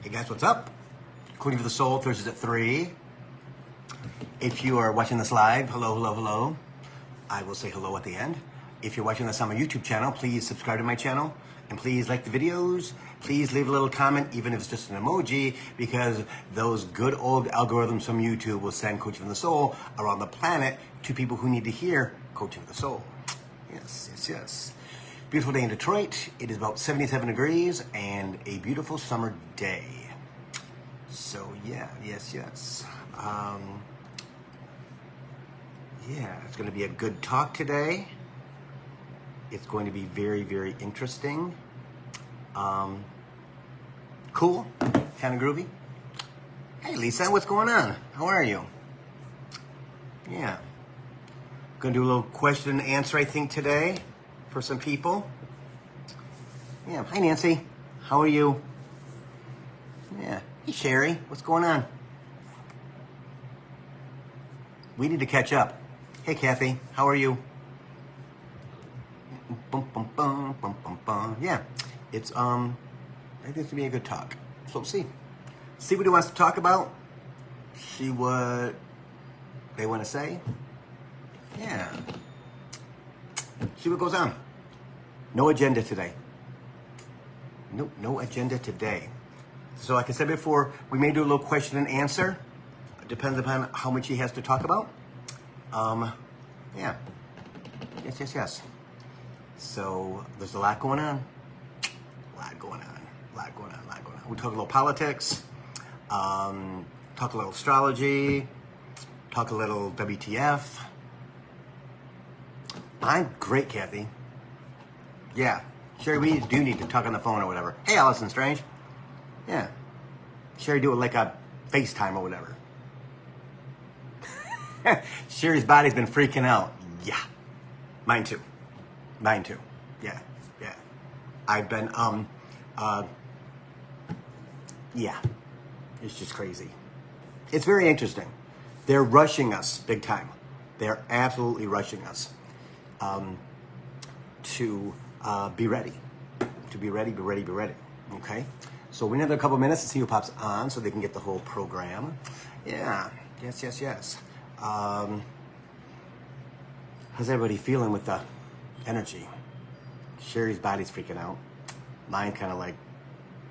Hey guys, what's up? Coaching for the Soul, Thursdays at 3. If you are watching this live, hello. I will say hello at the end. If you're watching this on my YouTube channel, please subscribe to my channel. And please like the videos. Please leave a little comment, even if it's just an emoji, because those good old algorithms from YouTube will send Coaching for the Soul around the planet to people who need to hear Coaching for the Soul. Yes. Beautiful day in Detroit. It is about 77 degrees and a beautiful summer day. So yes. It's going to be a good talk today. It's going to be very, very interesting. Cool, kind of groovy. Hey Lisa, what's going on? How are you? Yeah. Going to do a little question and answer, I think, today for some people. Yeah. Hi Nancy, how are you? Yeah. Hey Sherry, what's going on? We need to catch up. Hey Kathy, how are you? Yeah, it's I think it's gonna be a good talk. So we'll see what he wants to talk about. See what they want to say. Yeah. See what goes on. No agenda today. No agenda today. So like I said before, we may do a little question and answer. It depends upon how much he has to talk about. Yeah. Yes. So there's a lot going on. A lot going on. We talk a little politics, talk a little astrology, talk a little WTF. I'm great, Kathy. Yeah. Sherry, we do need to talk on the phone or whatever. Hey, Allison Strange. Yeah. Sherry, do it like a FaceTime or whatever. Sherry's body's been freaking out. Yeah. Mine too. Yeah. I've been, yeah. It's just crazy. It's very interesting. They're rushing us big time. They're absolutely rushing us to be ready. To be ready. Okay? So we have a couple minutes to see who pops on so they can get the whole program. Yeah. Yes. How's everybody feeling with the energy? Sherry's body's freaking out. Mine kind of like,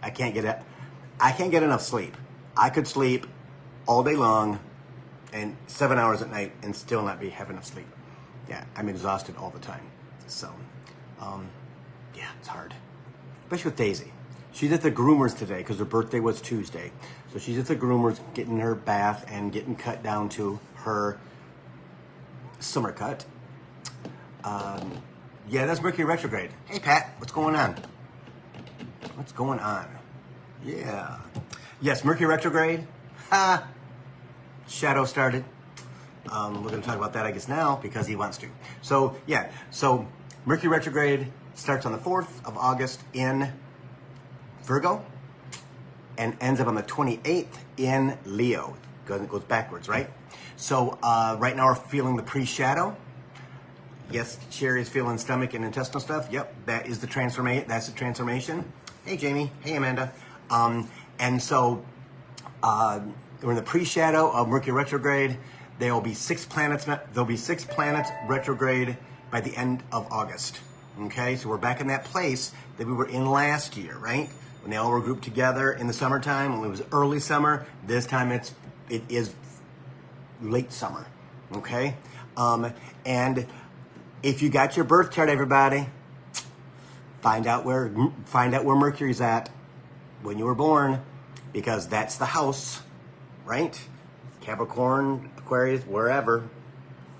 I can't get enough sleep. I could sleep all day long and 7 hours at night and still not have enough sleep. Yeah, I'm exhausted all the time. So, yeah, it's hard. Especially with Daisy. She's at the groomers today because her birthday was Tuesday. So she's at the groomers getting her bath and getting cut down to her summer cut. Yeah, that's Mercury Retrograde. Hey, Pat, what's going on? Yeah. Yes, Mercury Retrograde. Shadow started. We're going to talk about that, I guess, now because he wants to. So, yeah. So, Mercury Retrograde starts on the 4th of August in Virgo and ends up on the 28th in Leo. It goes backwards, right? So, right now we're feeling the pre-shadow. Yes, Sherry's feeling stomach and intestinal stuff. Yep, that is the transformation. That's the transformation. Hey, Jamie. Hey, Amanda. And so we're in the pre-shadow of Mercury retrograde. There'll be 6 planets retrograde by the end of August. Okay, so we're back in that place that we were in last year, right? When they all were grouped together in the summertime. When it was early summer. This time it is late summer. Okay, and if you got your birth chart, everybody, find out where Mercury's at when you were born, because that's the house, right? Capricorn, Aquarius, wherever,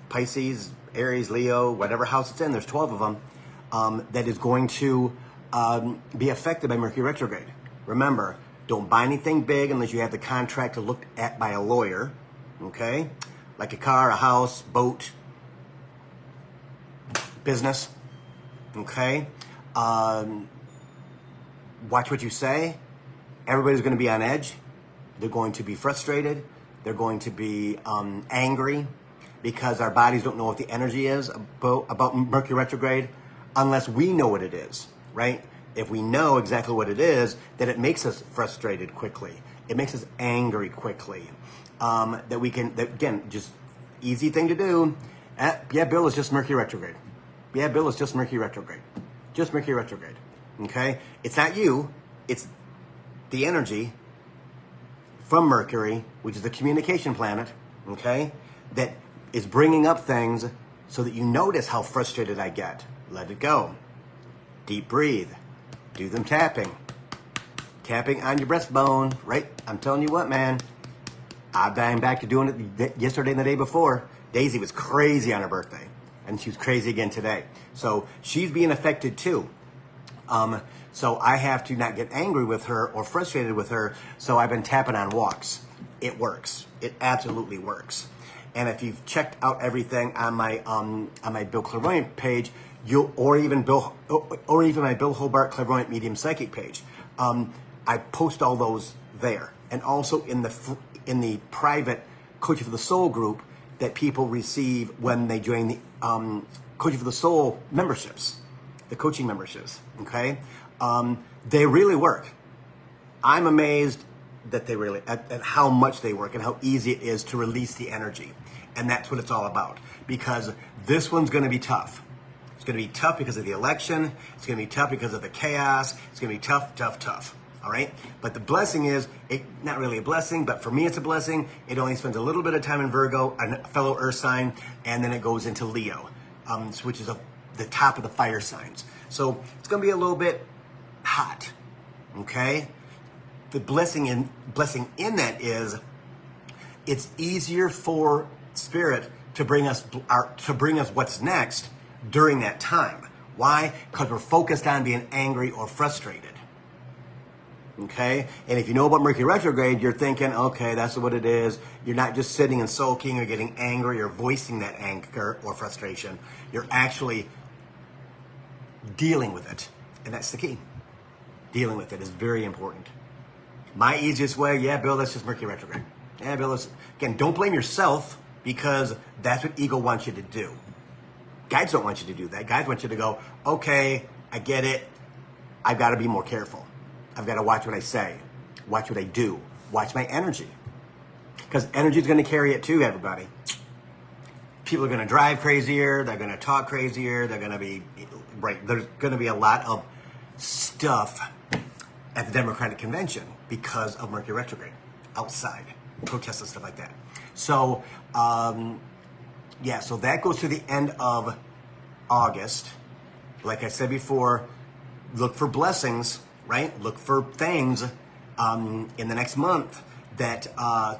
Pisces, Aries, Leo, whatever house it's in, there's 12 of them, that is going to be affected by Mercury retrograde. Remember, don't buy anything big unless you have the contract to look at by a lawyer, okay? Like a car, a house, boat, business, okay? Watch what you say. Everybody's going to be on edge. They're going to be frustrated. They're going to be angry because our bodies don't know what the energy is about Mercury retrograde unless we know what it is, right? if we know exactly what it is, that it makes us frustrated quickly. It makes us angry quickly. That we can, that, again, just easy thing to do. Yeah, Bill, it's just Mercury retrograde. Yeah, Bill, it's just Mercury retrograde. Just Mercury retrograde. Okay? It's not you. It's the energy from Mercury, which is the communication planet, okay, that is bringing up things so that you notice how frustrated I get. Let it go. Deep breathe. Do them tapping. Tapping on your breastbone, right? I'm telling you what, man. I'm back to doing it yesterday and the day before. Daisy was crazy on her birthday, and she was crazy again today. So she's being affected too. So I have to not get angry with her or frustrated with her. So I've been tapping on walks. It works. It absolutely works. And if you've checked out everything on my Bill Clairvoyant page, or even my Bill Hobart Clairvoyant Medium Psychic page, I post all those there, and also in the private Coaching for the Soul group that people receive when they join the Coaching for the Soul memberships, the coaching memberships. Okay, they really work. I'm amazed that they really at how much they work and how easy it is to release the energy, and that's what it's all about. Because this one's going to be tough. It's going to be tough because of the election. It's going to be tough because of the chaos. It's going to be tough. All right? But the blessing is, not really a blessing, but for me it's a blessing. It only spends a little bit of time in Virgo, a fellow earth sign, and then it goes into Leo, which is the top of the fire signs. So it's going to be a little bit hot. Okay? The blessing in that is, it's easier for Spirit to bring us what's next during that time. Why? Because we're focused on being angry or frustrated. Okay? And if you know about Mercury retrograde, you're thinking, okay, that's what it is. You're not just sitting and sulking or getting angry or voicing that anger or frustration. You're actually dealing with it. And that's the key. Dealing with it is very important. My easiest way, yeah, Bill, that's just Mercury retrograde. Yeah, Bill, again, don't blame yourself, because that's what ego wants you to do. Guides don't want you to do that. Guides want you to go, okay, I get it. I've got to be more careful. I've got to watch what I say, watch what I do, watch my energy. Because energy is going to carry it too, everybody. People are going to drive crazier. They're going to talk crazier. They're going to be, right, there's going to be a lot of stuff at the Democratic Convention because of Mercury retrograde, outside, protests and stuff like that. So, yeah, so that goes to the end of August. Like I said before, look for blessings, right? Look for things in the next month that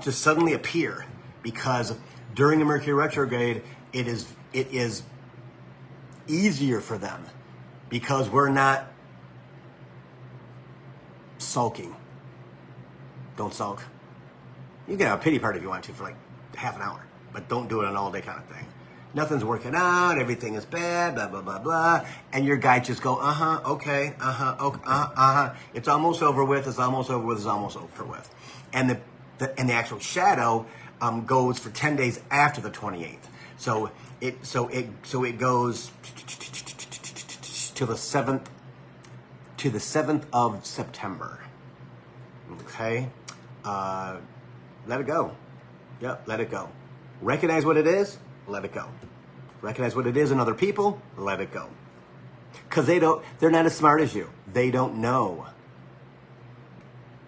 just suddenly appear, because during the Mercury retrograde, it is easier for them because we're not sulking. Don't sulk. You can have a pity party if you want to for like half an hour, but don't do it an all day kind of thing. Nothing's working out, everything is bad, blah, blah, blah, blah. And your guy just go, okay, it's almost over with, it's almost over with, it's almost over with. And the actual shadow goes for 10 days after the 28th. So it goes to the 7th of September. Okay? Let it go. Yep, let it go. Recognize what it is, let it go. Recognize what it is in other people, let it go. Because they're not as smart as you. They don't know.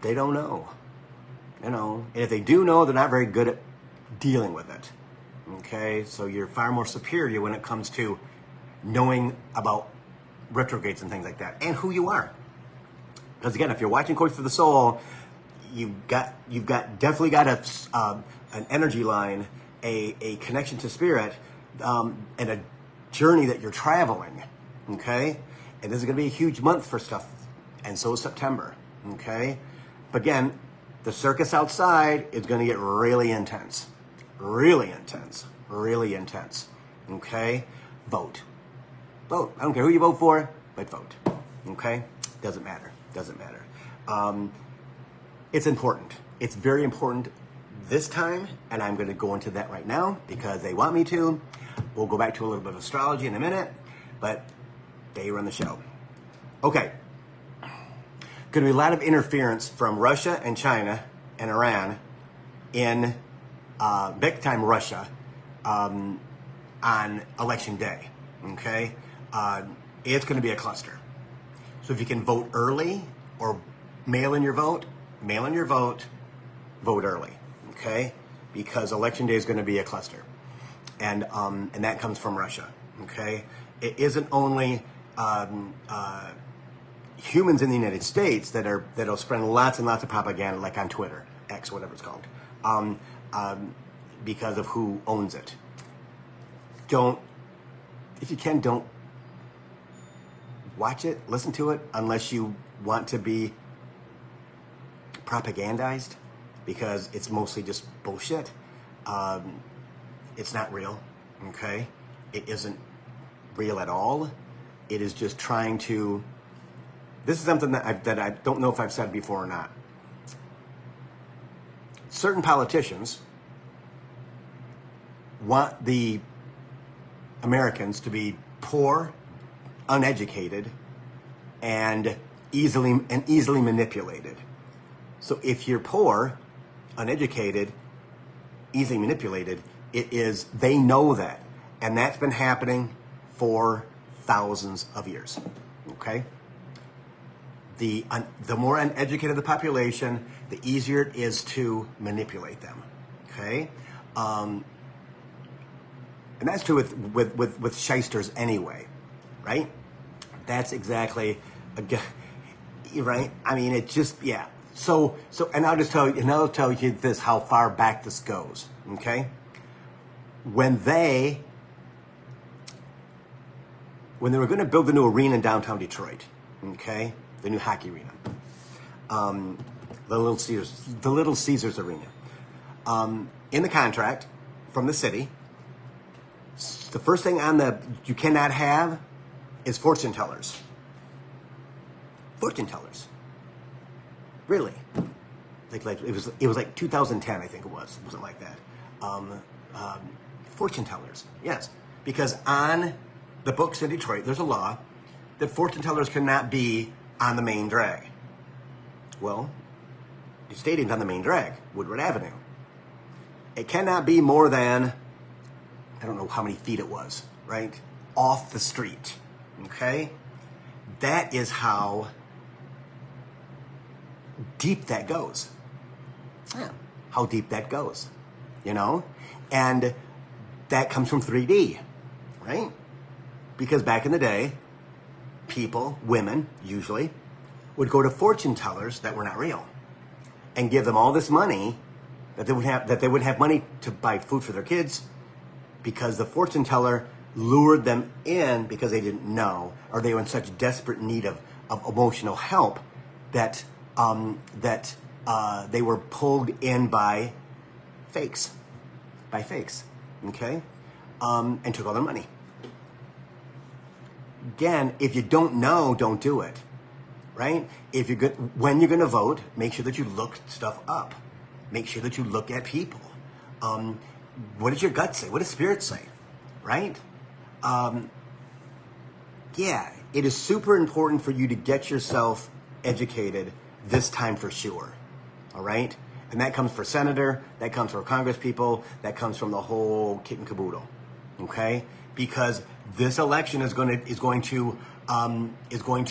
They don't know. You know, and if they do know, they're not very good at dealing with it. Okay, so you're far more superior when it comes to knowing about retrogrades and things like that, and who you are. Because again, if you're watching Coach for the Soul, you've definitely got an energy line, a connection to Spirit, and a journey that you're traveling. Okay, and this is going to be a huge month for stuff, and so is September. Okay, but again, the circus outside is going to get really intense. Really intense. Really intense. Okay? Vote. Vote. I don't care who you vote for, but vote. Okay? Doesn't matter. Doesn't matter. It's important. It's very important this time, and I'm going to go into that right now because they want me to. We'll go back to a little bit of astrology in a minute, but they run the show. Okay. going to be a lot of interference from Russia and China and Iran in big time Russia on election day. Okay, it's going to be a cluster. So if you can vote early or mail in your vote, vote early. Okay, because election day is going to be a cluster, and that comes from Russia. Okay, it isn't only humans in the United States that'll spread lots and lots of propaganda, like on Twitter, X, whatever it's called, because of who owns it. If you can, don't watch it, listen to it, unless you want to be propagandized, because it's mostly just bullshit. It's not real, okay? It isn't real at all. It is just trying to... This is something that I don't know if I've said before or not. Certain politicians want the Americans to be poor, uneducated, and easily manipulated. So if you're poor, uneducated, easily manipulated, they know that. And that's been happening for thousands of years. Okay? The more uneducated the population, the easier it is to manipulate them. Okay? And that's true with shysters anyway, right? That's exactly, right? I mean, it just, yeah. So, and I'll tell you this, how far back this goes, okay? When they were going to build the new arena in downtown Detroit, okay? The new hockey arena, the Little Caesars Arena. In the contract from the city, the first thing you cannot have is fortune tellers. Fortune tellers. Really. Like it was like 2010, I think it was. Something like that. Fortune tellers. Yes. Because on the books in Detroit, there's a law that fortune tellers cannot be on the main drag. Well, the stadium's on the main drag, Woodward Avenue. It cannot be more than, I don't know how many feet it was, right? Off the street, okay? That is how deep that goes. Yeah, how deep that goes, you know? And that comes from 3D, right? Because back in the day, people, women usually, would go to fortune tellers that were not real and give them all this money that they would have money to buy food for their kids, because the fortune teller lured them in because they didn't know, or they were in such desperate need of emotional help that they were pulled in by fakes, okay, and took all their money. Again, if you don't know, don't do it, right? When you're going to vote, make sure that you look stuff up. Make sure that you look at people. What does your gut say? What does spirit say? Right? Yeah, it is super important for you to get yourself educated this time for sure. All right? And that comes for senator, that comes for Congress people, that comes from the whole kit and caboodle. Okay? Because this election is going to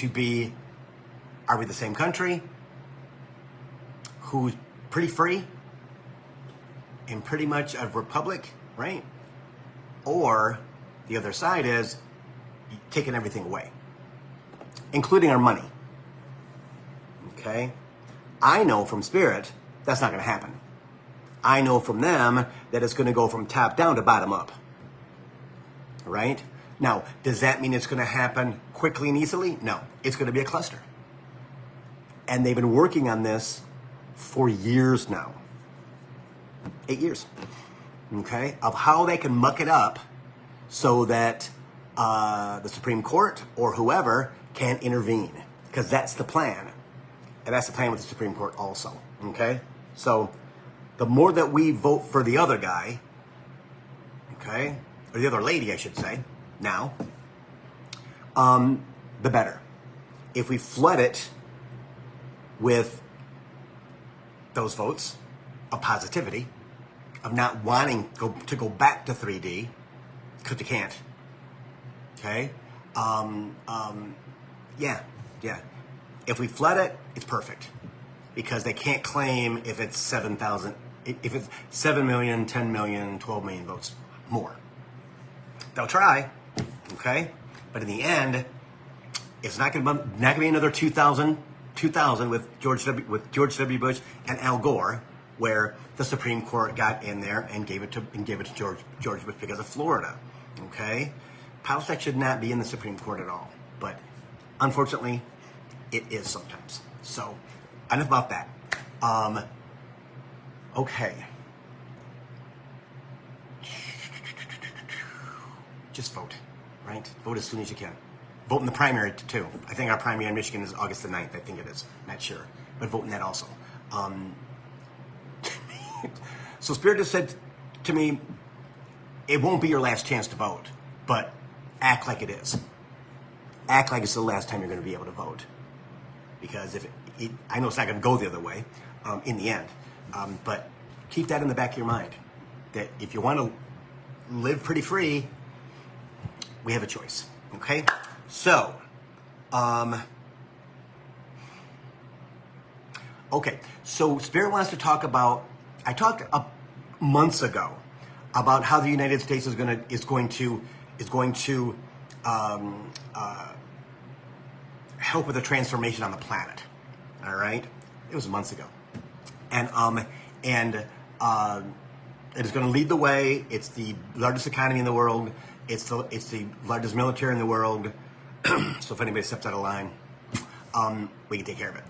be, are we the same country? Who's pretty free and pretty much a republic, right? Or the other side is taking everything away, including our money. Okay? I know from spirit that's not going to happen. I know from them that it's going to go from top down to bottom up. Right? Now, does that mean it's going to happen quickly and easily? No. It's going to be a cluster. And they've been working on this for years now. 8 years. Okay? Of how they can muck it up so that the Supreme Court or whoever can intervene. Because that's the plan. And that's the plan with the Supreme Court also. Okay? So, the more that we vote for the other guy, okay, or the other lady, I should say, now, the better. If we flood it with those votes of positivity, of not wanting to go back to 3D, because you can't. Okay? Yeah. If we flood it, it's perfect. Because they can't claim if it's 7,000, if it's 7 million, 10 million, 12 million votes more. They'll try, okay? But in the end, it's not going to be another 2000 with George W. Bush and Al Gore, where the Supreme Court got in there and gave it to George Bush because of Florida, okay? Politics should not be in the Supreme Court at all, but unfortunately, it is sometimes. So, enough about that. Okay. Just vote, right? Vote as soon as you can. Vote in the primary too. I think our primary in Michigan is August the 9th. I think it is. Not sure. But vote in that also. So Spirit has said to me, it won't be your last chance to vote, but act like it is. Act like it's the last time you're going to be able to vote. Because I know it's not going to go the other way in the end, but keep that in the back of your mind, that if you want to live pretty free, we have a choice, okay? So, okay, so Spirit wants to talk about, I talked months ago about how the United States is going to help with the transformation on the planet. All right, it was months ago, and it is going to lead the way. It's the largest economy in the world. It's the largest military in the world. So if anybody steps out of line, we can take care of it.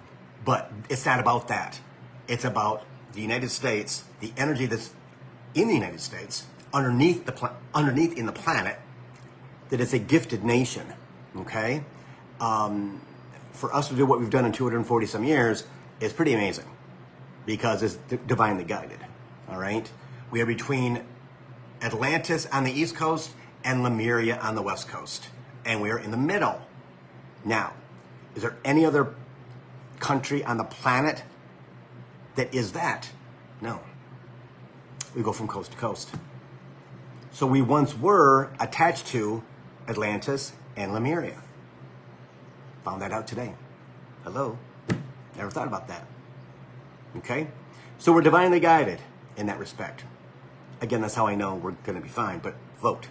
But it's not about that. It's about the United States, the energy that's in the United States, underneath in the planet, that it's a gifted nation. Okay. For us to do what we've done in 240 some years is pretty amazing, because it's divinely guided. All right, we are between Atlantis on the East Coast and Lemuria on the West Coast, and we are in the middle. Now, is there any other country on the planet that is that? No. We go from coast to coast. So we once were attached to Atlantis and Lemuria. Found that out today. Hello. Never thought about that. Okay? So we're divinely guided in that respect. Again, that's how I know we're going to be fine, but vote.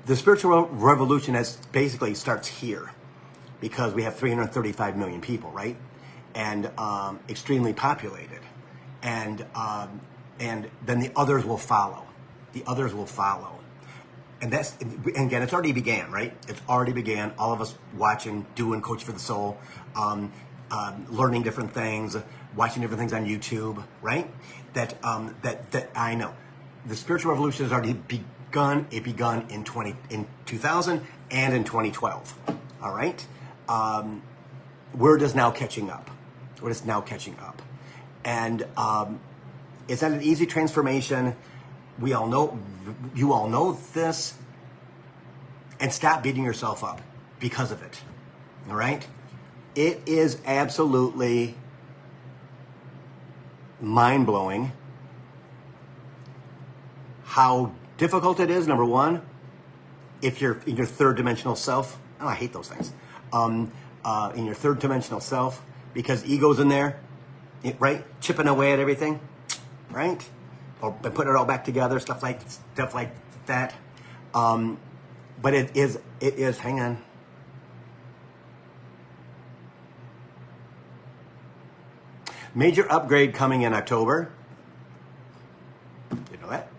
The spiritual revolution basically starts here, because we have 335 million people, right? And extremely populated. And then the others will follow. The others will follow. And again, it's already began, right? It's already began. All of us watching, doing Coach for the Soul, learning different things, watching different things on YouTube, right? That I know. The spiritual revolution has already begun. It begun in 2000 and in 2012. All right. We're just now catching up. We're just now catching up, and it's not an easy transformation. We all know, you all know this, and stop beating yourself up because of it. All right? It is absolutely mind-blowing how difficult it is, number one, if you're in your third dimensional self. Oh, I hate those things. In your third dimensional self, because ego's in there, right? Chipping away at everything, right? Or putting it all back together, stuff like that. But it is. Hang on. Major upgrade coming in October. You know that?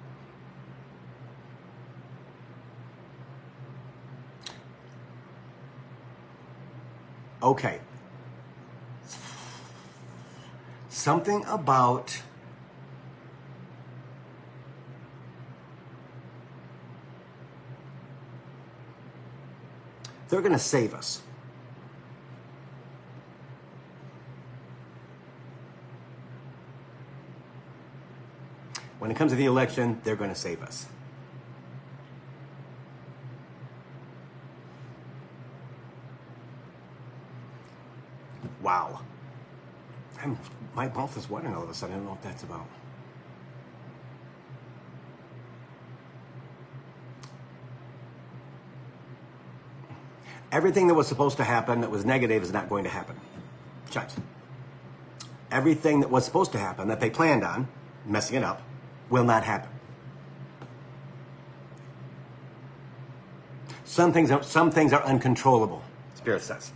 Okay. Something about they're going to save us. When it comes to the election, they're going to save us. Wow. My mouth is watering all of a sudden. I don't know what that's about. Everything that was supposed to happen that was negative is not going to happen. Chimes. Everything that was supposed to happen that they planned on, messing it up, will not happen. Some things are uncontrollable, Spirit says,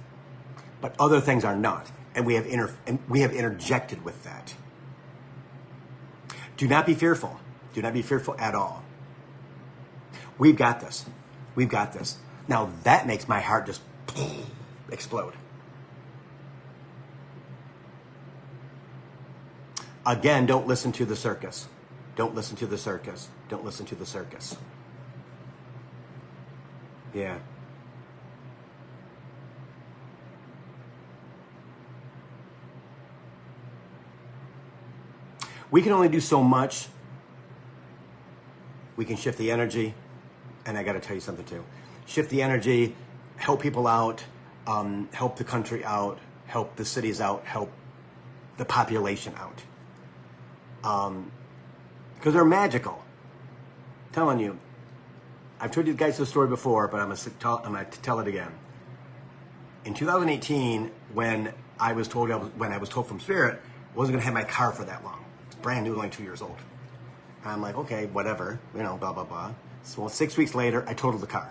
but other things are not, and we have interjected with that. Do not be fearful. Do not be fearful at all. We've got this. We've got this. Now that makes my heart just explode. Again, don't listen to the circus. Don't listen to the circus. Don't listen to the circus. Yeah. We can only do so much. We can shift the energy. And I got to tell you something too. Shift the energy, help people out, help the country out, help the cities out, help the population out. Because they're magical. I'm telling you. I've told you guys the story before, but I'm going to tell it again. In 2018, when I was told from Spirit, I wasn't going to have my car for that long. It's brand new, only 2 years old. I'm like, okay, whatever, blah, blah, blah. So 6 weeks later, I totaled the car.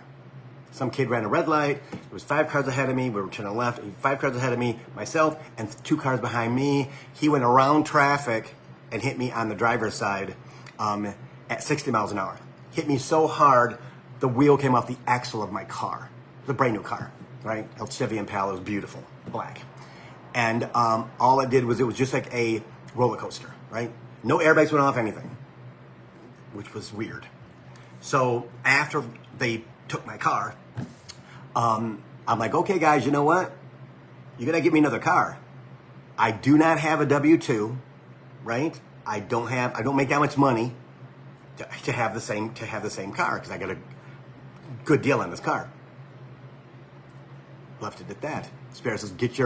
Some kid ran a red light. There was 5 cars ahead of me. We were turning left. 5 cars ahead of me, myself, and 2 cars behind me. He went around traffic and hit me on the driver's side at 60 miles an hour. Hit me so hard, the wheel came off the axle of my car. It was a brand new car, right? El Chevy Impala. It was beautiful, black. And all it did was, it was just like a roller coaster, right? No airbags went off, anything, which was weird. So after they took my car, I'm like, okay, guys, you know what? You're going to give me another car. I do not have a W-2, right? I don't make that much money to have the same car, because I got a good deal on this car. Left it at that. Spirit says, get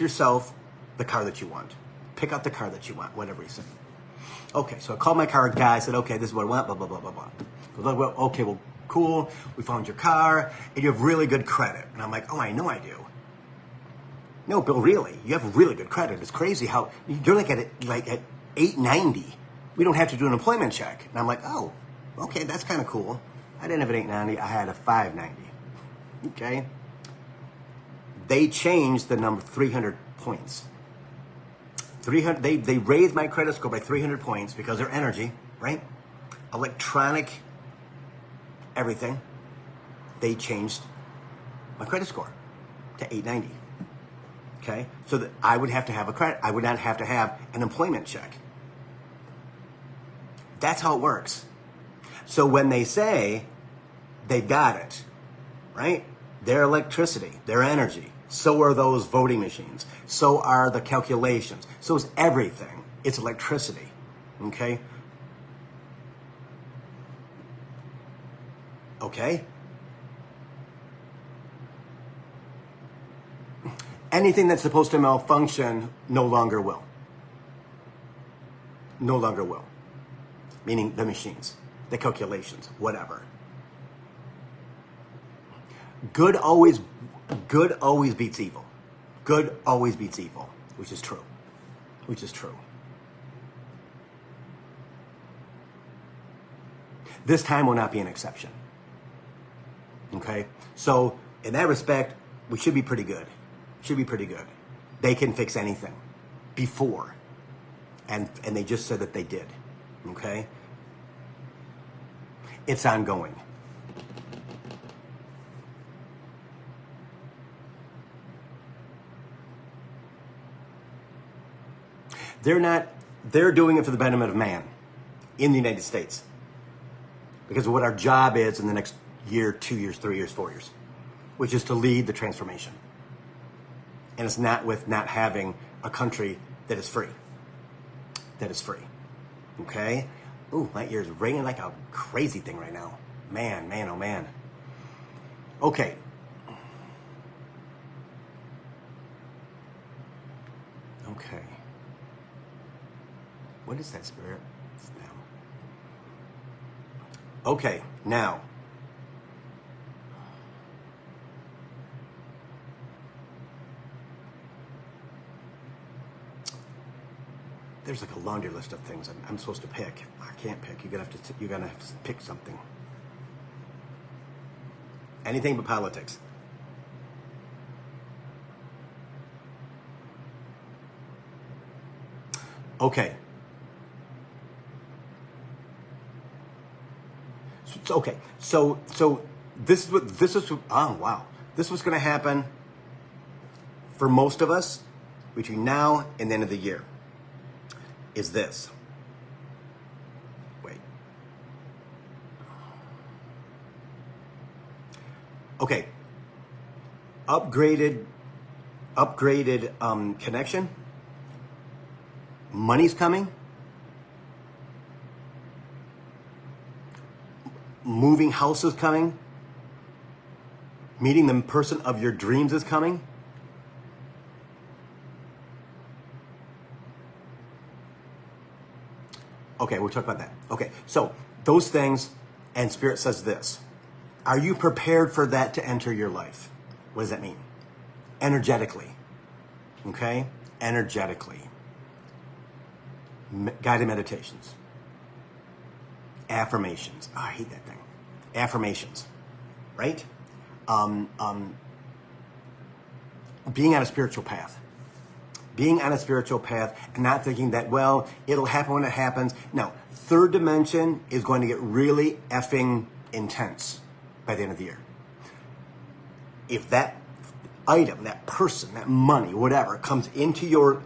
yourself the car that you want. Pick out the car that you want, whatever he said. Okay, so I called my car guy. I said, okay, this is what I want, blah, blah, blah, blah, blah. He goes, well, okay, well, cool. We found your car, and you have really good credit. And I'm like, oh, I know I do. No, Bill, really, you have really good credit. It's crazy how you're like at 890. We don't have to do an employment check. And I'm like, oh, okay, that's kind of cool. I didn't have an 890. I had a 590. Okay. They changed the number 300 points. 300. They raised my credit score by 300 points because their energy, right? Electronic, everything. They changed my credit score to 890. Okay, so that I would have to have a credit. I would not have to have an employment check. That's how it works. So when they say they've got it, right? Their electricity, their energy. So are those voting machines. So are the calculations. So is everything. It's electricity. Okay? Okay? Anything that's supposed to malfunction no longer will. No longer will. Meaning the machines, the calculations, whatever. Good always beats evil. Good always beats evil, which is true. Which is true. This time will not be an exception. Okay? So, in that respect, we should be pretty good. Should be pretty good. They can fix anything before. And they just said that they did. Okay? It's ongoing. They're doing it for the betterment of man in the United States. Because of what our job is in the next year, 2 years, 3 years, 4 years, which is to lead the transformation. And it's not with not having a country that is free. That is free. Okay? Ooh, my ear's ringing like a crazy thing right now. Man, oh man. Okay. Okay. What is that, Spirit? It's them. Okay, now. There's like a laundry list of things I'm supposed to pick. I can't pick. You're gonna have to pick something. Anything but politics. Okay. So this is oh wow. This is what's gonna happen for most of us between now and the end of the year. Is this. Wait. Okay. Upgraded connection. Money's coming. Moving house is coming. Meeting the person of your dreams is coming. Okay, we'll talk about that. Okay, so those things, and Spirit says this. Are you prepared for that to enter your life? What does that mean? Energetically. Okay? Energetically. Guided meditations. Affirmations. Oh, I hate that thing. Affirmations. Right? Being on a spiritual path. Being on a spiritual path and not thinking that, well, it'll happen when it happens. No, third dimension is going to get really effing intense by the end of the year. If that item, that person, that money, whatever, comes into your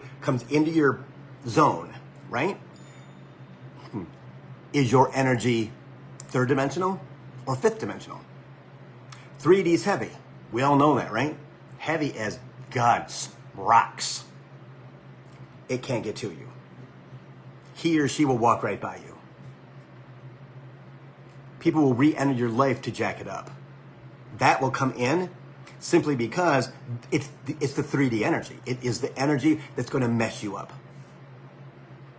zone, right? Is your energy third dimensional or fifth dimensional? 3D is heavy. We all know that, right? Heavy as God's rocks. It can't get to you. He or she will walk right by you. People will re-enter your life to jack it up. That will come in simply because it's the 3D energy. It is the energy that's going to mess you up.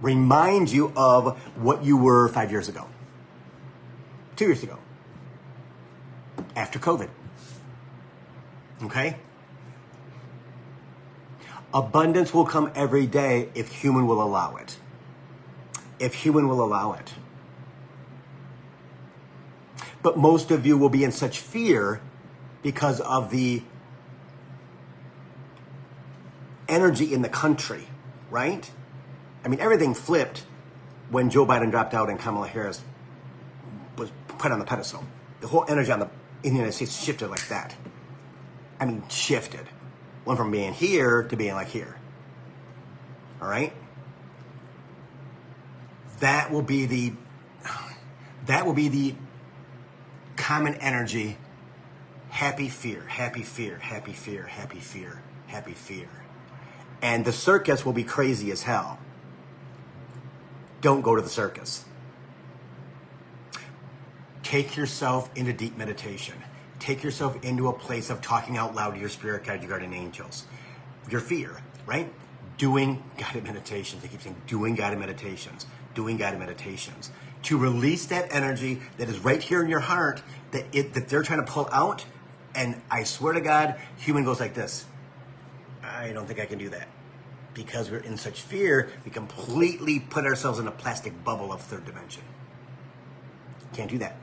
Remind you of what you were 5 years ago. 2 years ago. After COVID. Okay? Abundance will come every day if human will allow it. If human will allow it. But most of you will be in such fear because of the energy in the country, right? I mean, everything flipped when Joe Biden dropped out and Kamala Harris was put on the pedestal. The whole energy in the United States shifted like that. I mean, shifted. Went from being here to being like here. All right? That will be the common energy. Happy fear, happy fear, happy fear, happy fear, happy fear. And the circus will be crazy as hell. Don't go to the circus. Take yourself into deep meditation. Take yourself into a place of talking out loud to your spirit guide, your guardian angels. Your fear, right? Doing guided meditations. They keep saying doing guided meditations. Doing guided meditations. To release that energy that is right here in your heart that they're trying to pull out. And I swear to God, human goes like this. I don't think I can do that. Because we're in such fear, we completely put ourselves in a plastic bubble of third dimension. Can't do that.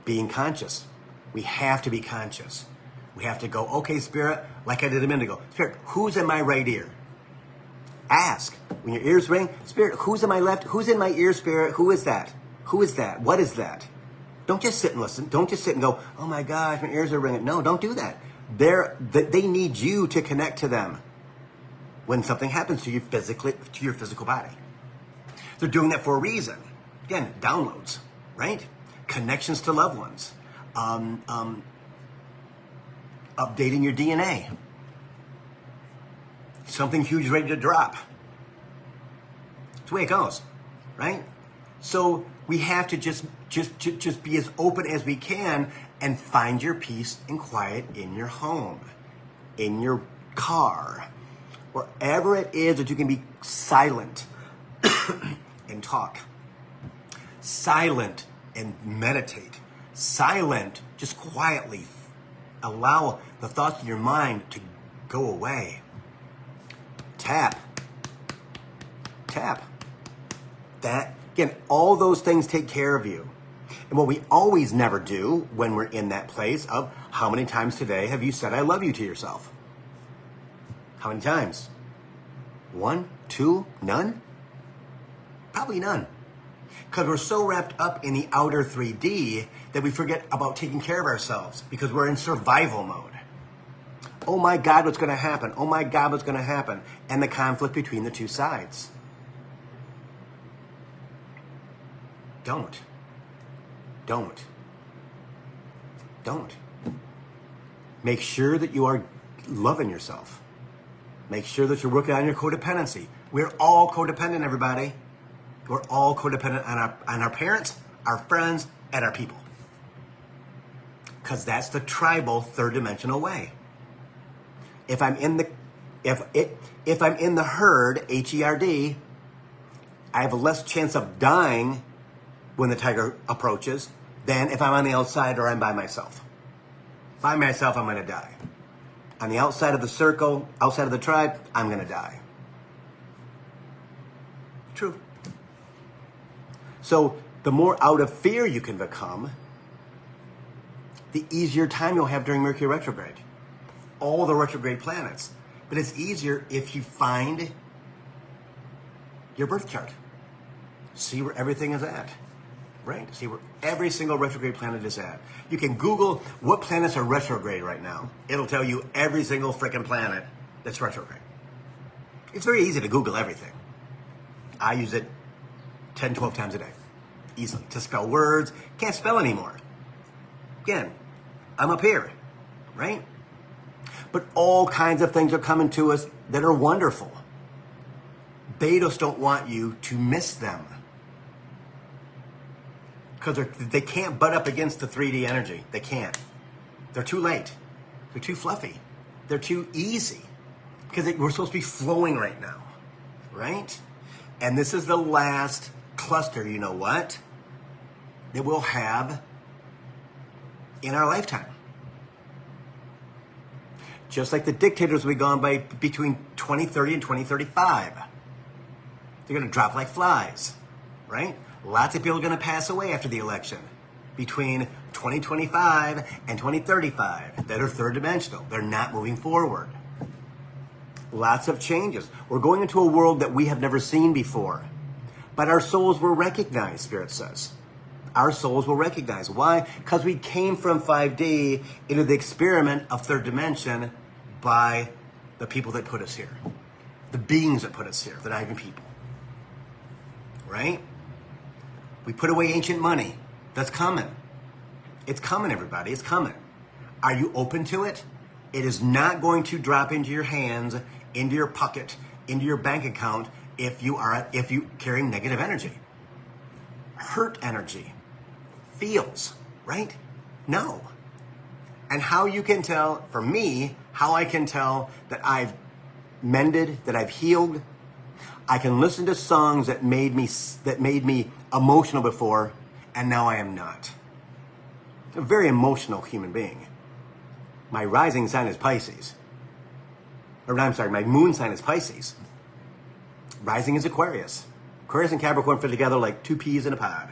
Being conscious. We have to be conscious. We have to go, okay, Spirit, like I did a minute ago. Spirit, who's in my right ear? Ask. When your ears ring, Spirit, who's in my left? Who's in my ear, Spirit? Who is that? Who is that? What is that? Don't just sit and listen. Don't just sit and go, oh my gosh, my ears are ringing. No, don't do that. They need you to connect to them when something happens to you physically, to your physical body. They're doing that for a reason. Again, downloads, right? Connections to loved ones. Updating your DNA. Something huge ready to drop. That's the way it goes, right? So we have to just be as open as we can and find your peace and quiet in your home, in your car, Wherever it is that you can be silent and talk, silent and meditate, silent, just quietly allow the thoughts in your mind to go away. Tap. That, again, all those things take care of you. And what we always never do when we're in that place of how many times today have you said I love you to yourself? How many times? 1, 2, none? Probably none. Because we're so wrapped up in the outer 3D that we forget about taking care of ourselves because we're in survival mode. Oh my God, what's going to happen? Oh my God, what's going to happen? And the conflict between the two sides. Don't. Make sure that you are loving yourself. Make sure that you're working on your codependency. We're all codependent, everybody. We're all codependent on our parents, our friends, and our people. Because that's the tribal third dimensional way. If I'm in the herd, H-E-R-D, I have a less chance of dying when the tiger approaches than if I'm on the outside or I'm by myself. By myself, I'm going to die. On the outside of the circle, outside of the tribe, I'm going to die. True. So the more out of fear you can become, the easier time you'll have during Mercury retrograde. All the retrograde planets. But it's easier if you find your birth chart. See where everything is at. Right? See where every single retrograde planet is at. You can Google what planets are retrograde right now. It'll tell you every single freaking planet that's retrograde. It's very easy to Google everything. I use it 10, 12 times a day. Easily. To spell words. Can't spell anymore. Again, I'm up here. Right? But all kinds of things are coming to us that are wonderful. They just don't want you to miss them. Because they can't butt up against the 3D energy. They can't. They're too late. They're too fluffy. They're too easy. Because we're supposed to be flowing right now. Right? And this is the last cluster, you know what? That we'll have in our lifetime. Just like the dictators will be gone by between 2030 and 2035. They're going to drop like flies. Right? Lots of people are going to pass away after the election between 2025 and 2035 that are third dimensional. They're not moving forward. Lots of changes. We're going into a world that we have never seen before. But our souls will recognize, Spirit says. Our souls will recognize. Why? Because we came from 5D into the experiment of third dimension by the people that put us here. The beings that put us here. The not even people. Right? We put away ancient money. That's coming. It's coming, everybody. It's coming. Are you open to it? It is not going to drop into your hands, into your pocket, into your bank account if you carrying negative energy. Hurt energy. Feels, right? No. And how you can tell, for me, how I can tell that I've mended, that I've healed, I can listen to songs that made me emotional before, and now I am not. I'm a very emotional human being. My rising sign is Pisces. My moon sign is Pisces. Rising is Aquarius. Aquarius and Capricorn fit together like two peas in a pod.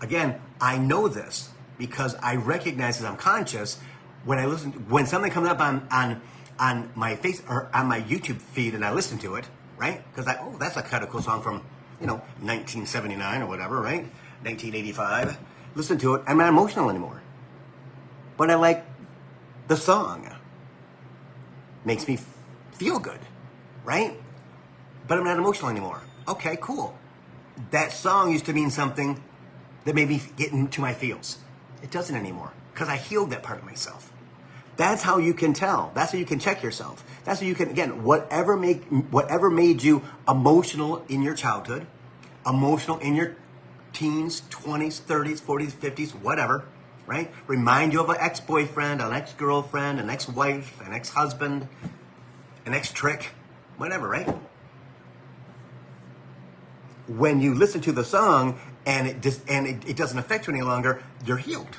Again, I know this because I recognize that I'm conscious when something comes up on my face or on my YouTube feed and I listen to it, right? Because that's a kind of cool song from 1979 or whatever, right? 1985. Listen to it. I'm not emotional anymore. But I like the song. Makes me feel good, right? But I'm not emotional anymore. Okay, cool. That song used to mean something that made me get into my feels. It doesn't anymore because I healed that part of myself. That's how you can tell. That's how you can check yourself. That's how you can, again, whatever made you emotional in your childhood, emotional in your teens, 20s, 30s, 40s, 50s, whatever, right? Remind you of an ex-boyfriend, an ex-girlfriend, an ex-wife, an ex-husband, an X trick, whatever, right? When you listen to the song and it doesn't affect you any longer, you're healed.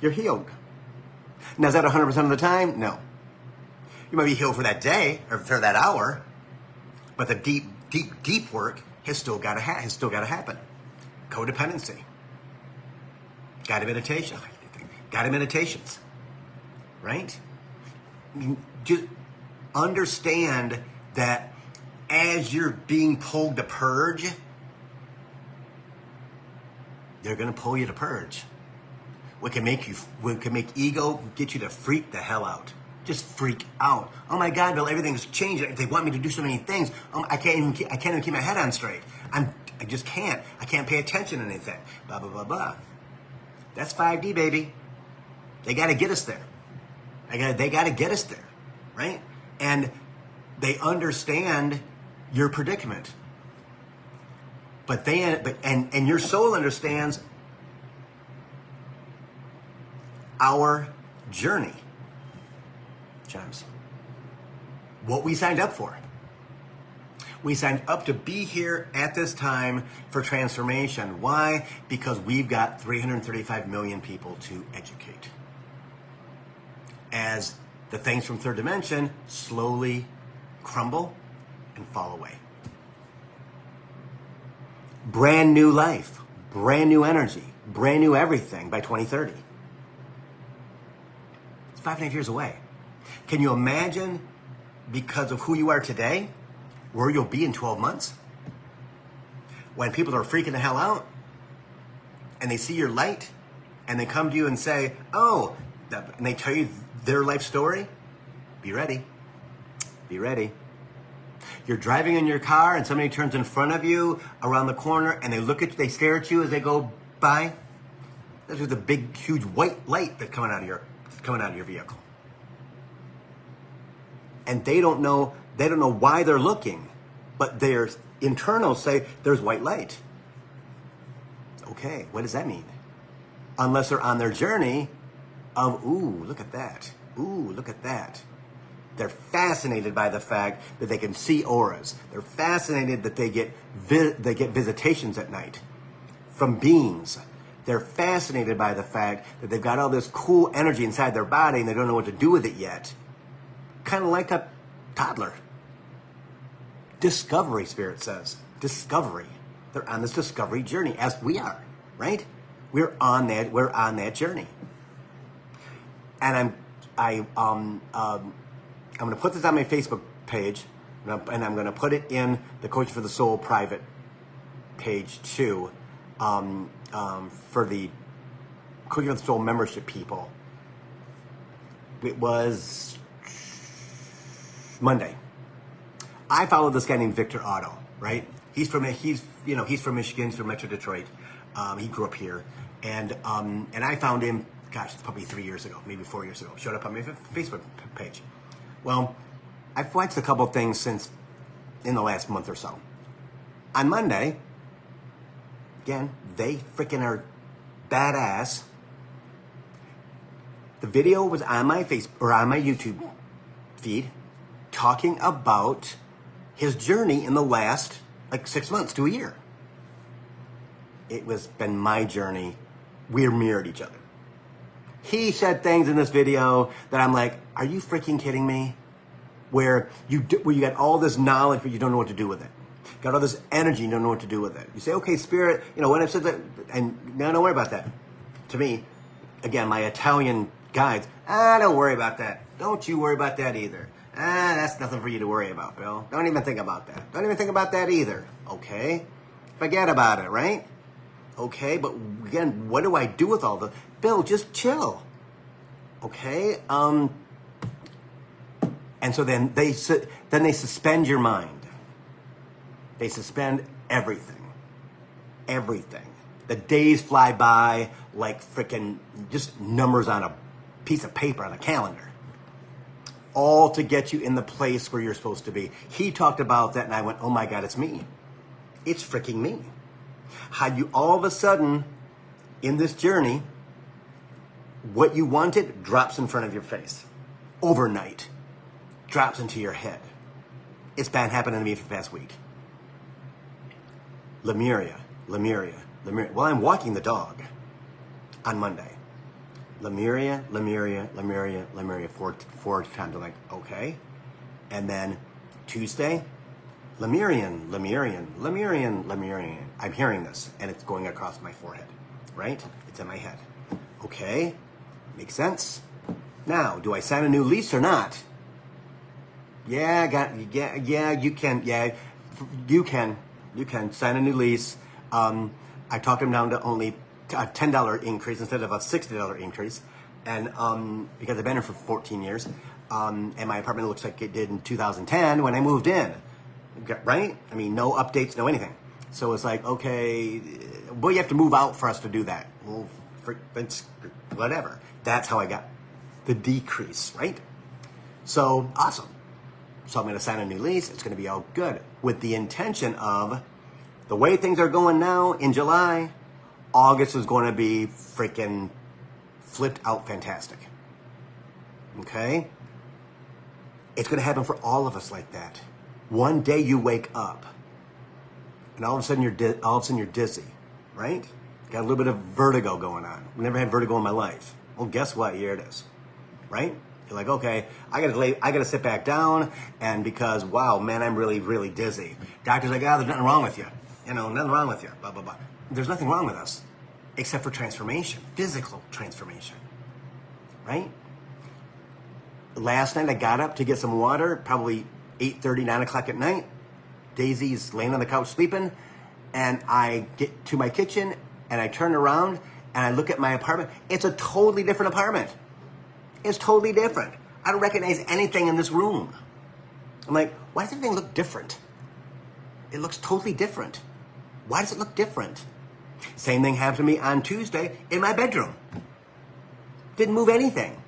You're healed. Now, is that 100% of the time? No. You might be healed for that day or for that hour, but the deep work has still got to happen. Codependency. Guided meditation. Guided meditations. Right? Just understand that as you're being pulled to purge, they're going to pull you to purge. What can make ego get you to freak the hell out? Just freak out. Oh my God, Bill, everything's changing. They want me to do so many things. I can't even keep my head on straight. I just can't. I can't pay attention to anything. Blah, blah, blah, blah. That's 5D, baby. They got to get us there. They got to get us there, right? And they understand your predicament. And your soul understands our journey. Chimes. What we signed up for. We signed up to be here at this time for transformation. Why? Because we've got 335 million people to educate. As the things from third dimension slowly crumble and fall away. Brand new life, brand new energy, brand new everything by 2030. It's 5.5 years away. Can you imagine, because of who you are today, where you'll be in 12 months? When people are freaking the hell out and they see your light and they come to you and say, oh, and they tell you their life story, be ready. Be ready. You're driving in your car and somebody turns in front of you around the corner and they stare at you as they go by. There's a big, huge white light that's coming out of your vehicle. And they don't know why they're looking, but their internals say there's white light. Okay, what does that mean? Unless they're on their journey of, ooh, look at that. Ooh, look at that. They're fascinated by the fact that they can see auras. They're fascinated that they get visitations at night from beings. They're fascinated by the fact that they've got all this cool energy inside their body and they don't know what to do with it yet. Kind of like a toddler. Discovery, Spirit says. Discovery. They're on this discovery journey, as we are, right? We're on that journey. And I'm going to put this on my Facebook page, and I'm going to put it in the Coaching for the Soul private page too, for the Coaching for the Soul membership people. It was Monday. I follow this guy named Victor Otto, right? He's from Michigan, he's from Metro Detroit. He grew up here, and I found him. Gosh, it's probably 3 years ago, maybe 4 years ago. Showed up on my Facebook page. Well, I've watched a couple of things since in the last month or so. On Monday, again, they freaking are badass. The video was on my on my YouTube feed, talking about his journey in the last 6 months to a year. It was been my journey. We mirrored each other. He said things in this video that I'm like, are you freaking kidding me? Where you got all this knowledge, but you don't know what to do with it. Got all this energy, you don't know what to do with it. You say, okay, Spirit, when I said that, and no, don't worry about that. To me, again, my Italian guides, don't worry about that. Don't you worry about that either. That's nothing for you to worry about, Bill. Don't even think about that. Don't even think about that either. Okay? Forget about it, right? Okay, but again, what do I do with all the... Bill, just chill. Okay? And so then they suspend your mind. They suspend everything. Everything. The days fly by like freaking just numbers on a piece of paper on a calendar. All to get you in the place where you're supposed to be. He talked about that and I went, oh my God, it's me. It's freaking me. How you all of a sudden, in this journey, what you wanted drops in front of your face. Overnight. drops into your head. It's been happening to me for the past week. Lemuria. Well, I'm walking the dog on Monday. Lemuria, four times. I'm like, okay. And then Tuesday, Lemurian. I'm hearing this, and it's going across my forehead, right? It's in my head. Okay, makes sense. Now, do I sign a new lease or not? Yeah, you can sign a new lease. I talked him down to only a $10 increase instead of a $60 increase, and because I've been here for 14 years, and my apartment looks like it did in 2010 when I moved in, right? I mean, no updates, no anything. So it's like, okay, well, you have to move out for us to do that. Well, whatever. That's how I got the decrease, right? So awesome. So I'm going to sign a new lease. It's going to be all good with the intention of the way things are going now in July, August is going to be freaking flipped out fantastic. Okay? It's going to happen for all of us like that. One day you wake up and all of a sudden you're dizzy, right? Got a little bit of vertigo going on. I've never had vertigo in my life. Well, guess what? Here it is, right? You're like, okay, I gotta sit back down, and because, wow, man, I'm really, really dizzy. Doctor's like, there's nothing wrong with you. Nothing wrong with you, blah, blah, blah. There's nothing wrong with us, except for transformation, physical transformation, right? Last night I got up to get some water, probably 8:30, 9 o'clock at night. Daisy's laying on the couch sleeping, and I get to my kitchen, and I turn around, and I look at my apartment. It's a totally different apartment. It's totally different. I don't recognize anything in this room. I'm like, why does everything look different? It looks totally different. Why does it look different? Same thing happened to me on Tuesday in my bedroom. Didn't move anything.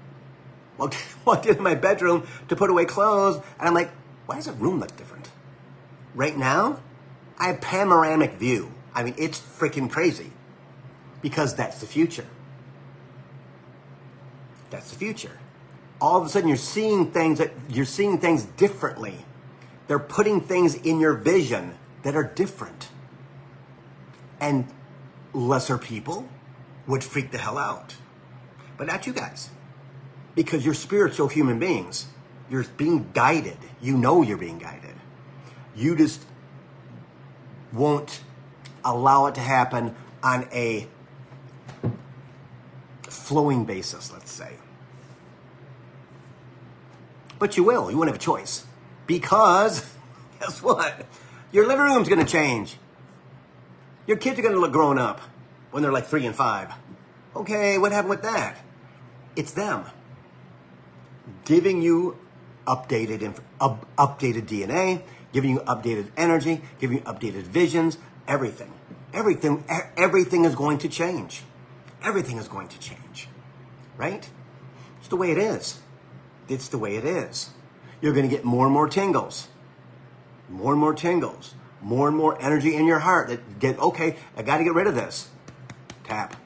Walked into my bedroom to put away clothes, and I'm like, why does the room look different? Right now, I have panoramic view. I mean, it's freaking crazy. Because that's the future. That's the future. All of a sudden you're seeing things differently. They're putting things in your vision that are different. And lesser people would freak the hell out. But not you guys. Because you're spiritual human beings. You're being guided. You know you're being guided. You just won't allow it to happen on a flowing basis, let's say. But you will. You won't have a choice. Because, guess what? Your living room's going to change. Your kids are going to look grown up when they're like 3 and 5. Okay, what happened with that? It's them giving you updated DNA, giving you updated energy, giving you updated visions, everything. Everything is going to change. Everything is going to change, right? It's the way it is. It's the way it is. You're going to get more and more tingles. More and more tingles. More and more energy in your heart that get, okay, I got to get rid of this. Tap.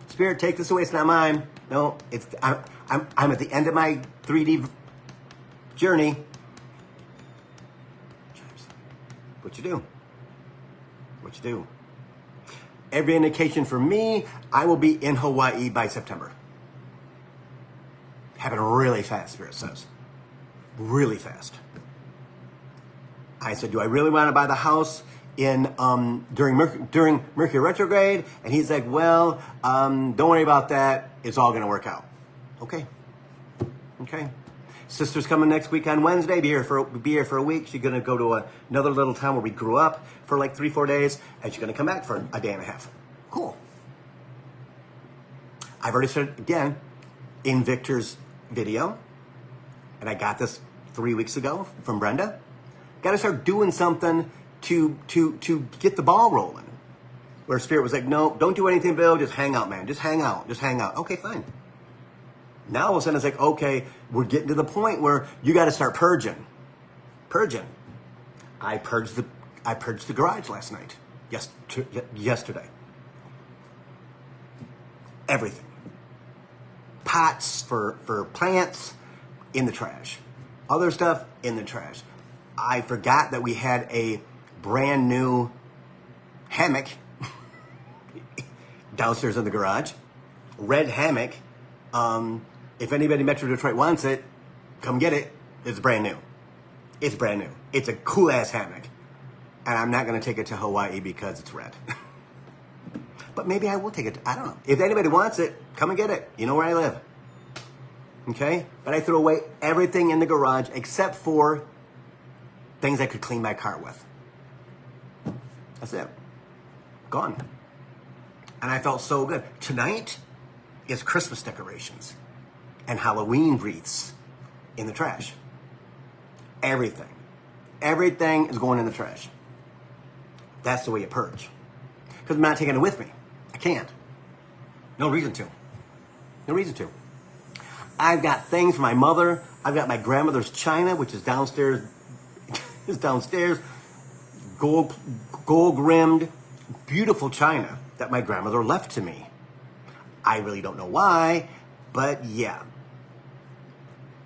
Spirit, take this away. It's not mine. No, I'm at the end of my 3D journey. What you do? Every indication for me, I will be in Hawaii by September. Happened really fast, Spirit says. Really fast. I said, do I really want to buy the house in during Mercury Retrograde? And he's like, well, don't worry about that. It's all going to work out. Okay. Sister's coming next week on Wednesday. Be here for a week. She's going to go to another little town where we grew up for like 3-4 days, and she's going to come back for a day and a half. Cool. I've already started again in Victor's video, and I got this 3 weeks ago from Brenda. Got to start doing something to get the ball rolling. Where Spirit was like, no, don't do anything, Bill. Just hang out, man. Just hang out. Okay, fine. Now all of a sudden it's like, okay, we're getting to the point where you got to start purging. I purged the garage last night. Yesterday. Everything. Pots for plants in the trash. Other stuff in the trash. I forgot that we had a brand new hammock downstairs in the garage. Red hammock. If anybody in Metro Detroit wants it, come get it. It's brand new. It's brand new. It's a cool ass hammock. And I'm not going to take it to Hawaii because it's red. But maybe I will take it. I don't know. If anybody wants it, come and get it. You know where I live. Okay? But I threw away everything in the garage except for things I could clean my car with. That's it. Gone. And I felt so good. Tonight is Christmas decorations and Halloween wreaths in the trash. Everything. Everything is going in the trash. That's the way you purge. Because I'm not taking it with me. I can't. No reason to. No reason to. I've got things for my mother. I've got my grandmother's china, which is downstairs. Is downstairs. Gold-rimmed, beautiful china that my grandmother left to me. I really don't know why, but yeah.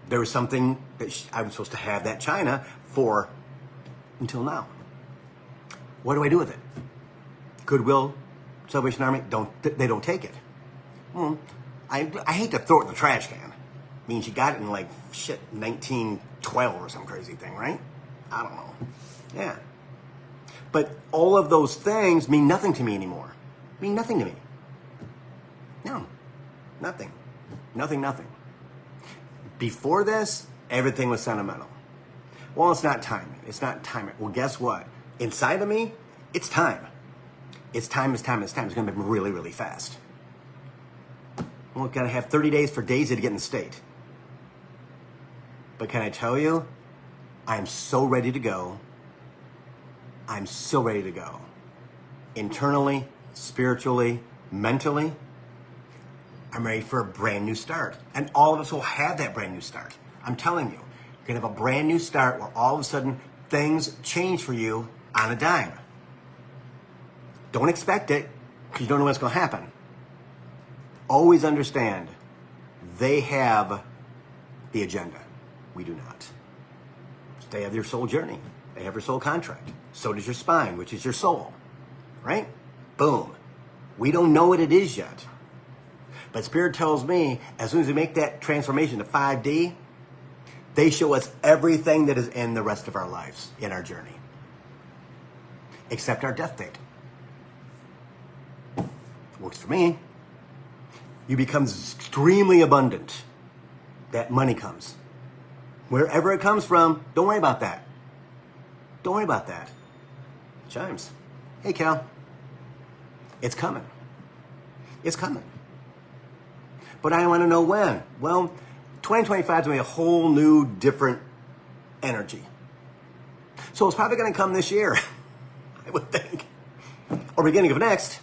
There was something that I was supposed to have that china for until now. What do I do with it? Goodwill, Salvation Army, they don't take it. I hate to throw it in the trash can. I mean, she got it in 1912 or some crazy thing, right? I don't know. Yeah. But all of those things mean nothing to me anymore. Mean nothing to me. No. Nothing. Nothing. Before this, everything was sentimental. Well, it's not time. It's not time. Well, guess what? Inside of me, it's time. It's time. It's going to be really, really fast. Well, got to have 30 days for Daisy to get in the state. But can I tell you, I'm so ready to go. I'm so ready to go. Internally, spiritually, mentally, I'm ready for a brand new start. And all of us will have that brand new start. I'm telling you, you're going to have a brand new start where all of a sudden things change for you on a dime. Don't expect it because you don't know what's going to happen. Always understand they have the agenda. We do not. They have your soul journey. They have your soul contract. So does your spine, which is your soul. Right? Boom. We don't know what it is yet. But Spirit tells me, as soon as we make that transformation to 5D, they show us everything that is in the rest of our lives, in our journey. Except our death date. Works for me. You become extremely abundant. That money comes. Wherever it comes from, don't worry about that. Don't worry about that. Chimes. Hey, Cal. It's coming. It's coming. But I want to know when. Well, 2025 is going to be a whole new, different energy. So it's probably going to come this year, I would think. Or beginning of next.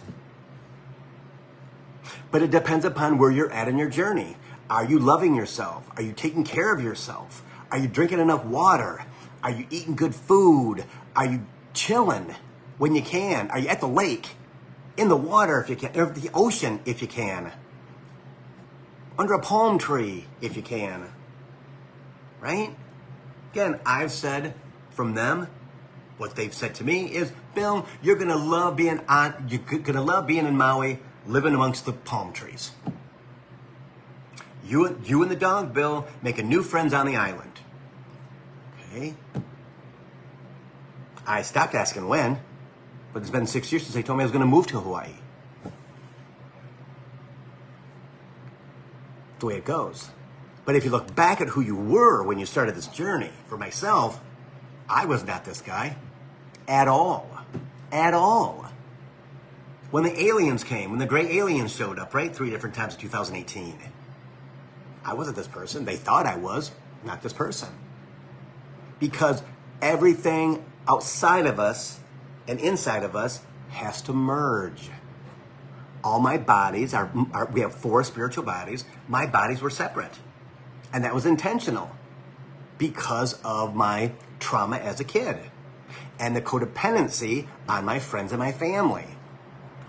But it depends upon where you're at in your journey. Are you loving yourself? Are you taking care of yourself? Are you drinking enough water? Are you eating good food? Are you chilling when you can? Are you at the lake? In the water if you can, or the ocean if you can. Under a palm tree if you can. Right? Again, I've said from them, what they've said to me is, Bill, you're gonna love being in Maui, living amongst the palm trees. You and the dog, Bill, making new friends on the island. Okay. I stopped asking when, but it's been 6 years since they told me I was going to move to Hawaii. The way it goes. But if you look back at who you were when you started this journey, for myself, I was not this guy. At all. At all. When the aliens came, when the gray aliens showed up, right? 3 different times in 2018. I wasn't this person. They thought I was, not this person. Because everything outside of us and inside of us has to merge. All my bodies we have 4 spiritual bodies. My bodies were separate. And that was intentional because of my trauma as a kid and the codependency on my friends and my family.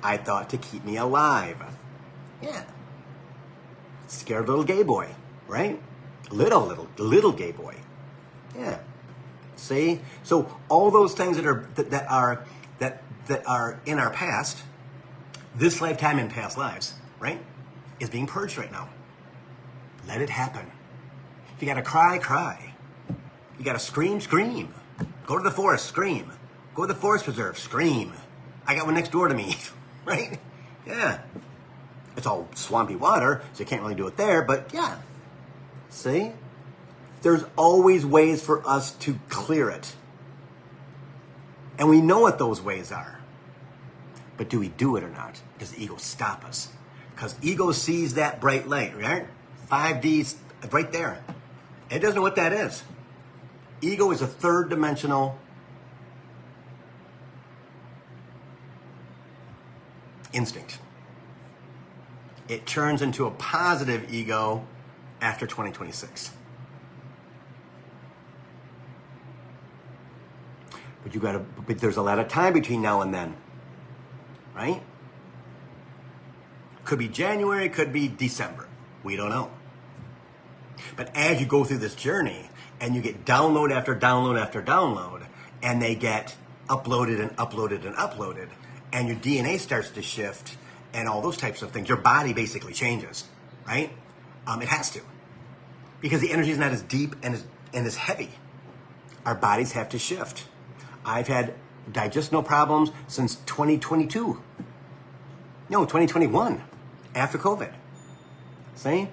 I thought to keep me alive. Yeah. Scared little gay boy, right? Little gay boy. Yeah. See? So all those things that are in our past, this lifetime and past lives, right, is being purged right now. Let it happen. If you gotta cry, cry. You gotta scream, scream. Go to the forest, scream. Go to the forest preserve, scream. I got one next door to me, right? Yeah. It's all swampy water, so you can't really do it there, but yeah. See? There's always ways for us to clear it. And we know what those ways are. But do we do it or not? Does the ego stop us? Because ego sees that bright light, right? 5D's right there. It doesn't know what that is. Ego is a third dimensional instinct. It turns into a positive ego after 2026. But there's a lot of time between now and then, right? Could be January, could be December. We don't know. But as you go through this journey and you get download after download after download, and they get uploaded and uploaded and uploaded, and your DNA starts to shift and all those types of things, your body basically changes, right? It has to. Because the energy is not as deep and as heavy. Our bodies have to shift. I've had digestional problems since 2022. No, 2021, after COVID. See?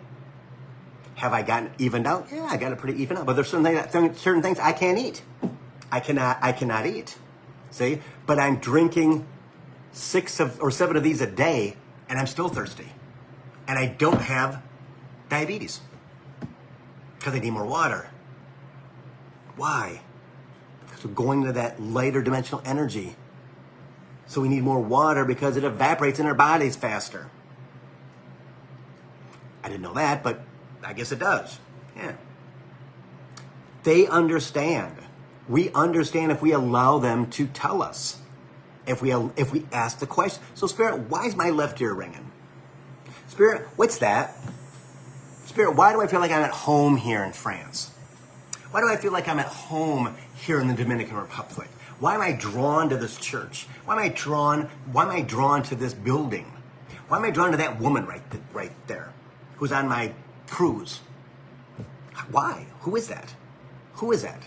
Have I gotten evened out? Yeah, I got it pretty even out. But there's certain things I can't eat. I cannot eat. See? But I'm drinking 6 or 7 of these a day, and I'm still thirsty. And I don't have diabetes. Because I need more water. Why? Because we're going to that lighter dimensional energy. So we need more water because it evaporates in our bodies faster. I didn't know that, but I guess it does. Yeah. They understand. We understand if we allow them to tell us. If we ask the question. So Spirit, why is my left ear ringing? Spirit, what's that? Spirit, why do I feel like I'm at home here in France? Why do I feel like I'm at home here in the Dominican Republic? Why am I drawn to this church? Why am I drawn to this building? Why am I drawn to that woman right there who's on my cruise? Why? Who is that? Who is that?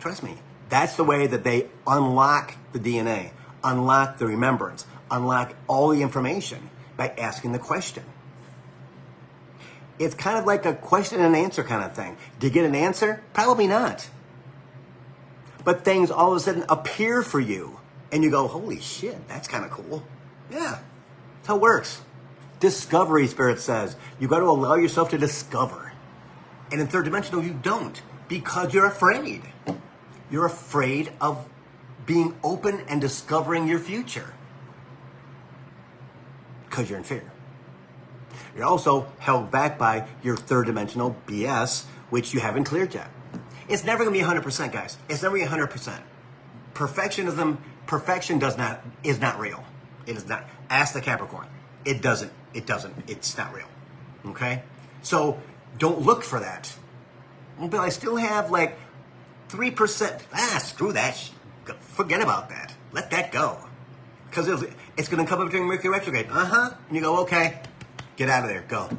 Trust me. That's the way that they unlock the DNA, unlock the remembrance, unlock all the information by asking the question. It's kind of like a question and answer kind of thing. Did you get an answer? Probably not. But things all of a sudden appear for you. And you go, holy shit, that's kind of cool. Yeah, that's how it works. Discovery, Spirit says. You've got to allow yourself to discover. And in third dimensional, you don't. Because you're afraid. You're afraid of being open and discovering your future. Because you're in fear. You're also held back by your third dimensional BS, which you haven't cleared yet. It's never going to be 100%, guys. It's never going to be 100%. Perfection is not real. It is not. Ask the Capricorn. It's not real. Okay? So don't look for that. Well, Bill, I still have like 3%. Screw that. Forget about that. Let that go. Because it's going to come up during Mercury Retrograde. And you go, okay, get out of there. Go.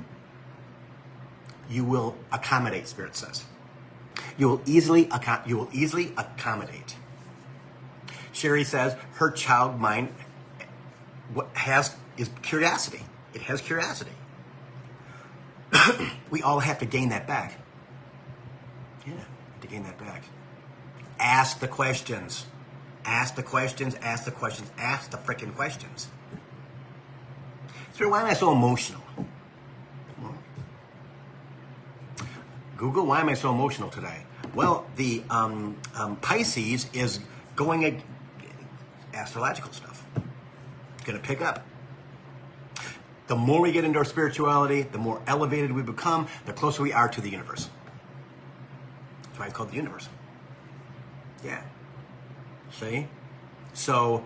You will accommodate, Spirit says. You will easily accommodate. Sherry says her child mind is curiosity. It has curiosity. We all have to gain that back. Yeah, to gain that back. Ask the questions. Ask the questions. Ask the questions. Ask the freaking questions. So why am I so emotional? Google, why am I so emotional today? Well, the Pisces is going at astrological stuff. It's going to pick up. The more we get into our spirituality, the more elevated we become, the closer we are to the universe. That's why it's called the universe. Yeah. See? So,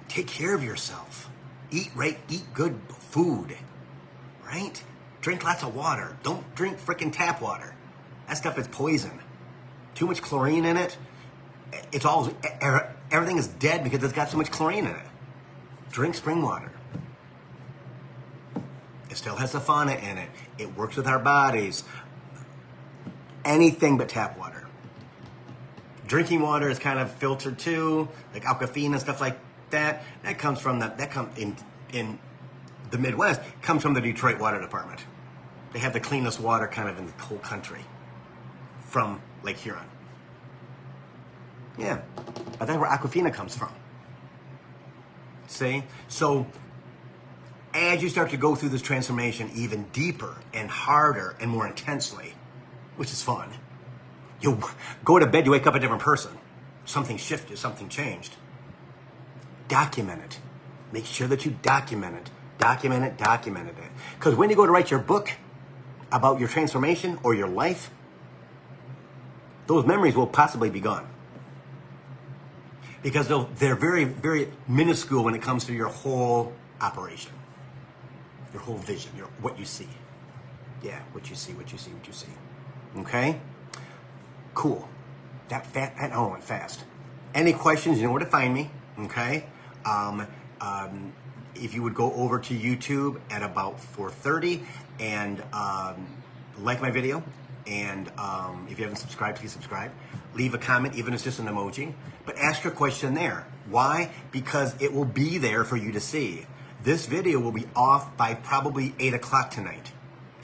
take care of yourself. Eat good food. Right? Drink lots of water. Don't drink freaking tap water. That stuff is poison. too much chlorine in it, it's all, everything is dead because it's got so much chlorine in it. Drink spring water. It still has the fauna in it. It works with our bodies. Anything but tap water. Drinking water is kind of filtered too, like Aquafina and stuff like that. That comes from in the Midwest, comes from the Detroit Water Department. They have the cleanest water kind of in the whole country from Lake Huron. Yeah, but that's where Aquafina comes from. See? So as you start to go through this transformation even deeper and harder and more intensely, which is fun, you go to bed, you wake up a different person. Something shifted, something changed. Document it. Make sure that you document it. Document it. Because when you go to write your book about your transformation or your life, those memories will possibly be gone. Because they're very, very minuscule when it comes to your whole operation. Your whole vision, what you see. Yeah, what you see. Okay? Cool. That hour went fast. Any questions, you know where to find me. Okay? If you would go over to YouTube at about 4:30 and like my video, and if you haven't subscribed, please subscribe. Leave a comment, even if it's just an emoji, but ask your question there. Why? Because it will be there for you to see. This video will be off by probably 8 o'clock tonight,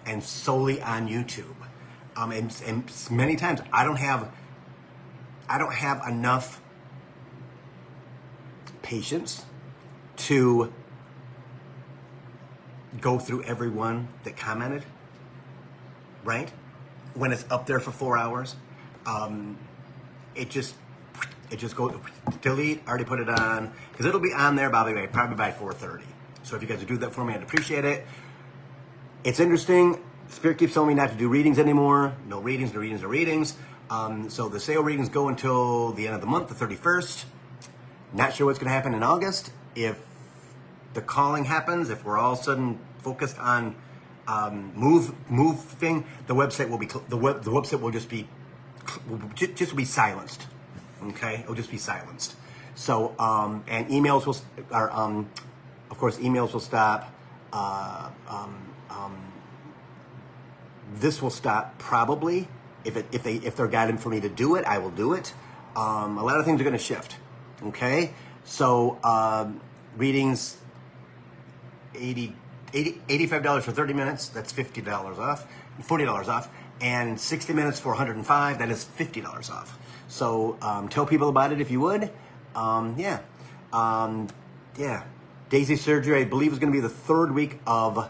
and solely on YouTube. And many times I don't have enough patience to go through everyone that commented, right? When it's up there for 4 hours, it just goes delete. Already put it on, because it'll be on there probably by 4:30. So if you guys would do that for me, I'd appreciate it. It's interesting. Spirit keeps telling me not to do readings anymore. No readings. So the sale readings go until the end of the month, the 31st. Not sure what's going to happen in August. If the calling happens, if we're all of a sudden focused on moving, the website will be the website will just be silenced. Okay, it'll just be silenced. So and emails will of course emails will stop. This will stop probably if they're guided for me to do it. I will do it. A lot of things are going to shift. Okay, so readings $85 for 30 minutes. That's $50 off. $40 off, and 60 minutes for $105. That is $50 off. So tell people about it if you would. Yeah. Daisy surgery, I believe, is going to be the third week of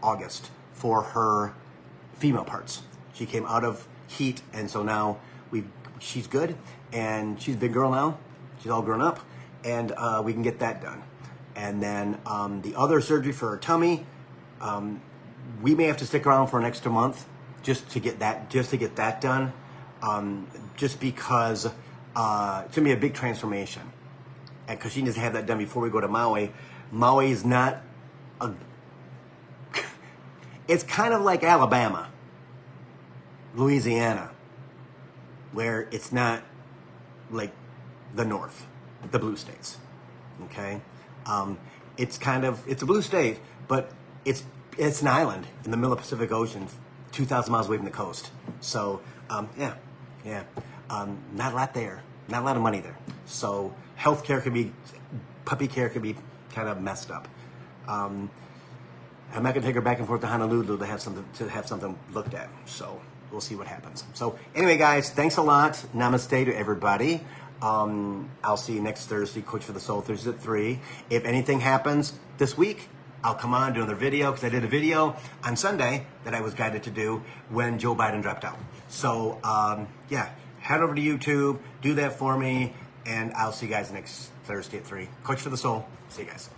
August for her female parts. She came out of heat, and so now she's good, and she's a big girl now. She's all grown up, and we can get that done. And then the other surgery for her tummy, we may have to stick around for an extra month just to get that done. Just because it's gonna be a big transformation, and because she needs to have that done before we go to Maui. Maui is not it's kind of like Alabama, Louisiana, where it's not like the North, the blue states. Okay, it's a blue state, but it's an island in the middle of the Pacific Ocean, 2,000 miles away from the coast. So not a lot there, not a lot of money there. So puppy care could be kind of messed up. I'm not gonna take her back and forth to Honolulu to have something looked at. So we'll see what happens. So anyway, guys, thanks a lot. Namaste to everybody. I'll see you next Thursday, Coach for the Soul, Thursday at 3. If anything happens this week, I'll come on, do another video, because I did a video on Sunday that I was guided to do when Joe Biden dropped out. So, head over to YouTube, do that for me, and I'll see you guys next Thursday at 3. Coach for the Soul. See you guys.